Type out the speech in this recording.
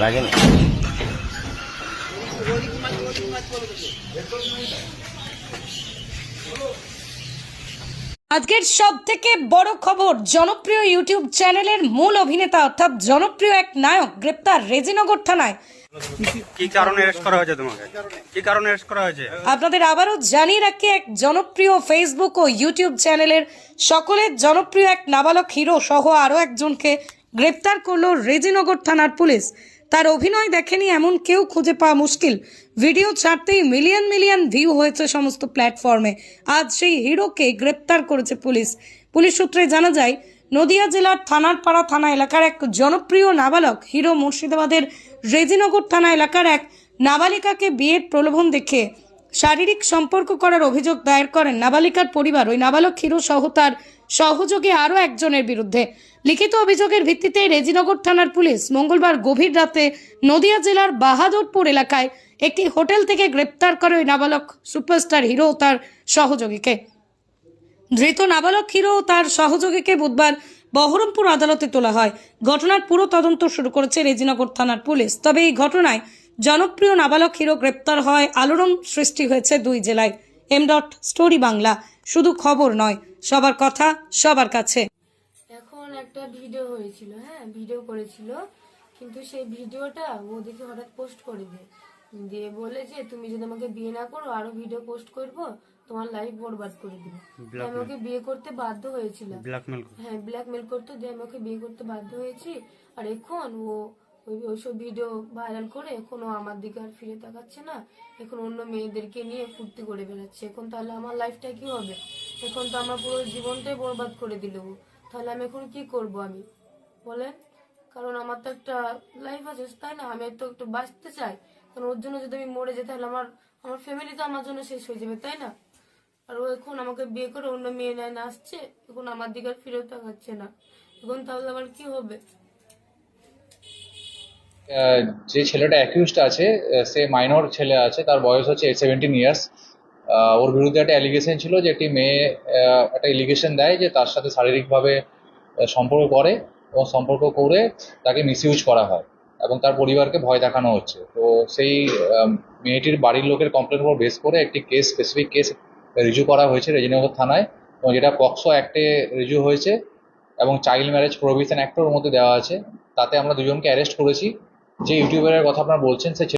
লাগেনি। আজকের সব থেকে বড় খবর, জনপ্রিয় ইউটিউব চ্যানেলের মূল অভিনেতা অর্থাৎ জনপ্রিয় এক নায়ক গ্রেপ্তার রেজিনগর থানায়। কি কারণে অ্যারেস্ট করা হয়েছে তোমাকে? কি কারণে অ্যারেস্ট করা হয়েছে? আপনাদের আবারও জানিয়ে রাখি, এক জনপ্রিয় ফেসবুক ও ইউটিউব চ্যানেলের সকলের জনপ্রিয় এক নাবালক হিরো সহ আরও একজনকে গ্রেপ্তার করলো রেজিনগর থানার পুলিশ। তার অভিনয় দেখেনি এমন কেউ খুঁজে পাওয়া মুশকিল। ভিডিও ছাড়তেই মিলিয়ন মিলিয়ন ভিউ হয়েছে সমস্ত প্ল্যাটফর্মে। আজ সেই হিরোকে গ্রেপ্তার করেছে পুলিশ। পুলিশ সূত্রে জানা যায়, নদিয়া জেলার থানারপাড়া থানা এলাকার এক জনপ্রিয় নাবালক হিরো মুর্শিদাবাদের রেজিনগর থানা এলাকার এক নাবালিকাকে বিয়ের প্রলোভন দেখে শারীরিক সম্পর্ক করার অভিযোগ দায়ের করেন নাবালিকার পরিবার। ওই নাবালক হিরো সহ তার সহযোগী আরও একজনের বিরুদ্ধে লিখিত অভিযোগের ভিত্তিতে রেজিনগর থানার পুলিশ মঙ্গলবার গভীর রাতে নদিয়া জেলার বাহাদুরপুর এলাকায় একটি হোটেল থেকে গ্রেপ্তার করে ওই নাবালক সুপারস্টার হিরো ও তার সহযোগীকে। ধৃত নাবালক হিরো ও তার সহযোগীকে বুধবার বহরমপুর আদালতে তোলা হয়। ঘটনার পুরো তদন্ত শুরু করেছে রেজিনগর থানার পুলিশ। তবে এই ঘটনায় জনপ্রিয় নাবালক হিরো গ্রেপ্তার হয় আলোড়ন সৃষ্টি হয়েছে দুই জেলায়। স্টোরি বাংলা, শুধু খবর নয়, সবার কথা সবার কাছে। এখন একটা ভিডিও হয়েছিল, ভিডিও করেছিল, কিন্তু সেই ভিডিওটা ও দেখে হঠাৎ পোস্ট করে দিয়ে বলে যে তুমি যদি আমাকে বিয়ে না করো আরো ভিডিও পোস্ট করবো, তোমার লাইফ বরবাদ করে দিবে। আমি ওকে বিয়ে করতে বাধ্য হয়েছিলাম। ব্ল্যাকমেল করতো, দিয়ে আমি ওকে বিয়ে করতে বাধ্য হয়েছি। আর এখন ও ওইসব ভিডিও ভাইরাল করে এখনো আমার দিকে আর ফিরে তাকাচ্ছে না। এখন অন্য মেয়েদেরকে নিয়ে ফুর্তি করে বেড়াচ্ছে। এখন তাহলে আমার লাইফটা কি হবে? এখন তো আমার পুরো জীবনটাই বরবাদ করে দিল। তাহলে আমি এখন কি করব আমি বলেন? কারণ আমার তো একটা লাইফ আছে, তাই না? আমি তো একটু বাঁচতে চাই। কারণ ওর জন্য যদি আমি মরে যাই তাহলে আমার ফ্যামিলি তো আমার জন্য শেষ হয়ে যাবে, তাই না? আর ও এখন আমাকে বিয়ে করে অন্য মেয়ে নেয় না আসছে, এখন আমার দিকে আর ফিরেও তাকাচ্ছে না। এখন তাহলে আমার কি হবে? যে ছেলেটা অ্যাকিউজড আছে সে মাইনর ছেলে আছে, তার বয়স হচ্ছে 17 ইয়ার্স। ওর বিরুদ্ধে একটা অ্যালিগেশন ছিল যে একটি মেয়ে একটা এলিগেশন দেয় যে তার সাথে শারীরিকভাবে সম্পর্ক করে এবং সম্পর্ক করে তাকে মিসইউজ করা হয় এবং তার পরিবারকে ভয় দেখানো হচ্ছে। তো সেই মেয়েটির বাড়ির লোকের কমপ্লেনের উপর বেস করে একটি স্পেসিফিক কেস রিজু করা হয়েছে রেজিনগর থানায়, এবং যেটা পক্সো অ্যাক্টে রিজু হয়েছে এবং চাইল্ড ম্যারেজ প্রোহিবিশন অ্যাক্টের মধ্যে দেওয়া আছে। তাতে আমরা দুজনকে অ্যারেস্ট করেছি। যে ইউটিউবারের কথা আপনারা বলছেন সে